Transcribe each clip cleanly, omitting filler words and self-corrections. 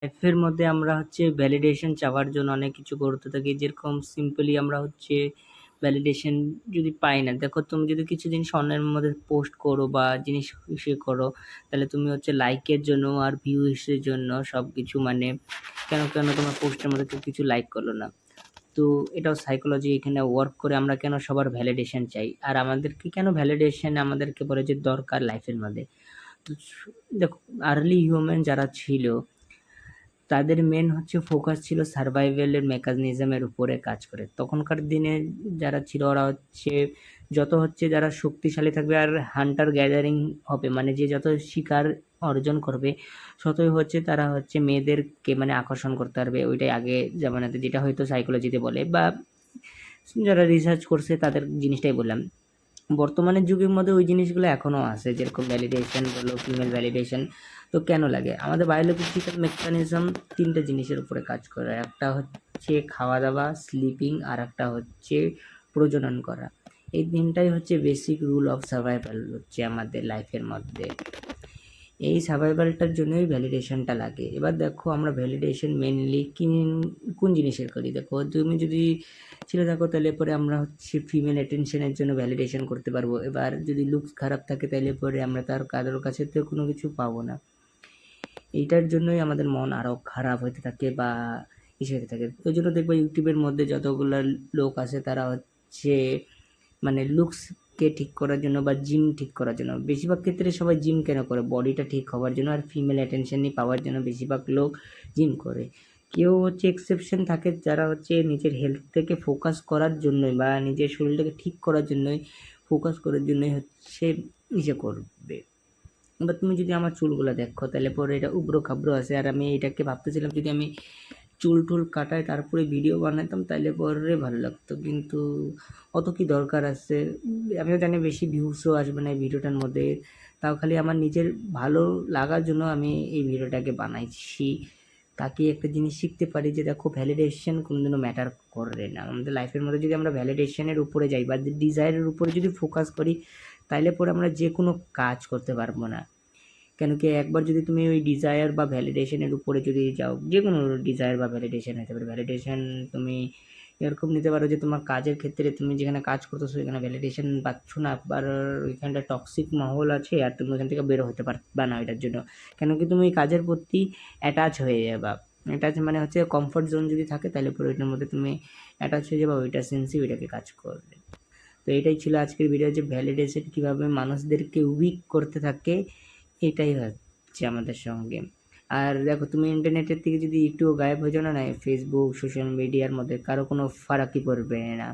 লাইফের মধ্যে আমরা হচ্ছে ভ্যালিডেশন চাওয়ার জন্য অনেক কিছু করতে থাকি, যেরকম সিম্পলি আমরা হচ্ছে ভ্যালিডেশন যদি পাই না, দেখো তুমি যদি কিছু জিনিস অন্যের মধ্যে পোস্ট করো বা জিনিস ইসে করো, তাহলে তুমি হচ্ছে লাইকের জন্য আর ভিউসের জন্য সব কিছু মানে কেন কেন তোমার পোস্টের মধ্যে কেউ কিছু লাইক করলো না। তো এটাও সাইকোলজি এখানে ওয়ার্ক করে, আমরা কেন সবার ভ্যালিডেশন চাই আর আমাদেরকে কেন ভ্যালিডেশন আমাদেরকে বলে যে দরকার লাইফের মধ্যে। তো দেখো, আর্লি হিউম্যান যারা ছিল তাদের মেন হচ্ছে ফোকাস ছিল সার্ভাইভেলের মেকানিজমের উপরে কাজ করে। তখনকার দিনে যারা ছিল ওরা হচ্ছে যত হচ্ছে যারা শক্তিশালী থাকবে আর হান্টার গ্যাদারিং হবে, মানে যে যত শিকার অর্জন করবে ততই হচ্ছে তারা হচ্ছে মেয়েদেরকে মানে আকর্ষণ করতে পারবে। ওইটাই আগে জামানাতে যেটা হয়তো সাইকোলজিতে বলে বা যারা রিসার্চ করছে তাদের জিনিসটাই বললাম। বর্তমানের যুগের মধ্যে ওই জিনিসগুলো এখনও আছে, যেরকম ভ্যালিডেশন বলো, ফিমেল ভ্যালিডেশন। তো কেন লাগে? আমাদের বায়োলজিক্যাল মেকানিজম তিনটে জিনিসের উপরে কাজ করে। একটা হচ্ছে খাওয়া দাওয়া, স্লিপিং, আর একটা হচ্ছে প্রজনন করা। এই তিনটাই হচ্ছে বেসিক রুল অফ সার্ভাইভাল হচ্ছে আমাদের লাইফের মধ্যে। এই সার্ভাইভালটার জন্যই ভ্যালিডেশনটা লাগে। এবার দেখো আমরা ভ্যালিডেশন মেনলি কোন জিনিসের করি। দেখো তুমি যদি ছেলে থাকো তাহলে পরে আমরা হচ্ছে ফিমেল অ্যাটেনশনের জন্য ভ্যালিডেশন করতে পারবো। এবার যদি লুকস খারাপ থাকে তাহলে পরে আমরা তার কারোর কাছে তো কোনো কিছু পাবো না। এইটার জন্যই আমাদের মন আরও খারাপ হতে থাকে বা ইসে হতে থাকে। ওই জন্য দেখবো ইউটিউবের মধ্যে যতগুলো লোক আছে তারা হচ্ছে মানে লুকসকে ঠিক করার জন্য বা জিম ঠিক করার জন্য, বেশিরভাগ ক্ষেত্রে সবাই জিম কেন করে? বডিটা ঠিক হওয়ার জন্য আর ফিমেল অ্যাটেনশনই পাওয়ার জন্য বেশিরভাগ লোক জিম করে। কেউ হচ্ছে এক্সেপশন থাকে যারা হচ্ছে নিজের হেলথ থেকে ফোকাস করার জন্যই বা নিজের শরীরটাকে ঠিক করার জন্যই ফোকাস করার জন্যই হচ্ছে ইসে করবে। এবার তুমি যদি আমার চুলগুলো দেখো তাহলে পরে এটা উবড়ো খাবড়ো আছে, আর আমি এটাকে ভাবতেছিলাম যদি আমি চুল টুল কাটাই তারপরে ভিডিও বানাতাম তাহলে পরে ভালো লাগতো, কিন্তু অত কি দরকার আছে? আমিও জানি বেশি ভিউসও আসবে না এই ভিডিওটার মধ্যে, তাও খালি আমার নিজের ভালো লাগার জন্য আমি এই ভিডিওটাকে বানাইছি, তাকে একটা জিনিস শিখতে পারি যে দেখো ভ্যালিডেশন কোনোদিনও ম্যাটার করে না আমাদের লাইফের মধ্যে। যদি আমরা ভ্যালিডেশনের উপরে যাই বা ডিজায়ারের উপরে যদি ফোকাস করি তাইলে পরে আমরা যে কোনো কাজ করতে পারবো না। কেন কি একবার যদি তুমি ওই ডিজায়ার বা ভ্যালিডেশনের উপরে যদি যাও, যে কোনো ডিজায়ার বা ভ্যালিডেশন হতে পারে, ভ্যালিডেশন তুমি এরকম নিতে পারো যে তোমার কাজের ক্ষেত্রে তুমি যেখানে কাজ করতেছো সেখানে ভ্যালিডেশন পাচ্ছ না, আবার ওইখানটা টক্সিক মহল আছে আর তুমি ওখান থেকে বেরো হতে পারবা না ওইটার জন্য। কেন কি তুমি কাজের প্রতি অ্যাটাচ হয়ে যাবা। অ্যাটাচ মানে হচ্ছে কমফর্ট জোন যদি থাকে তাহলে পরে ওইটার মধ্যে তুমি অ্যাটাচ হয়ে যাবা, ওইটা সেন্সি ওইটাকে কাজ করবে। তো এটাই ছিল আজকের ভিডিও, যে ভ্যালিডেশন কীভাবে মানুষদেরকে উইক করতে থাকে, এটাই হচ্ছে আমাদের সঙ্গে। আর দেখো তুমি ইন্টারনেটের থেকে যদি একটুও গায়েব হয়ে যাও না, ফেসবুক সোশ্যাল মিডিয়ার মধ্যে কারো কোনো ফারাকই পড়বে না।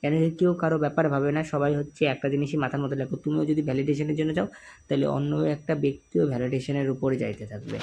কেন কেউ কারো ব্যাপার ভাবে না, সবাই হচ্ছে একটা জিনিসই মাথার মধ্যে রাখো, তুমিও যদি ভ্যালিডেশনের জন্য যাও তাহলে অন্য একটা ব্যক্তিও ভ্যালিডেশনের উপরে যাইতে থাকবে।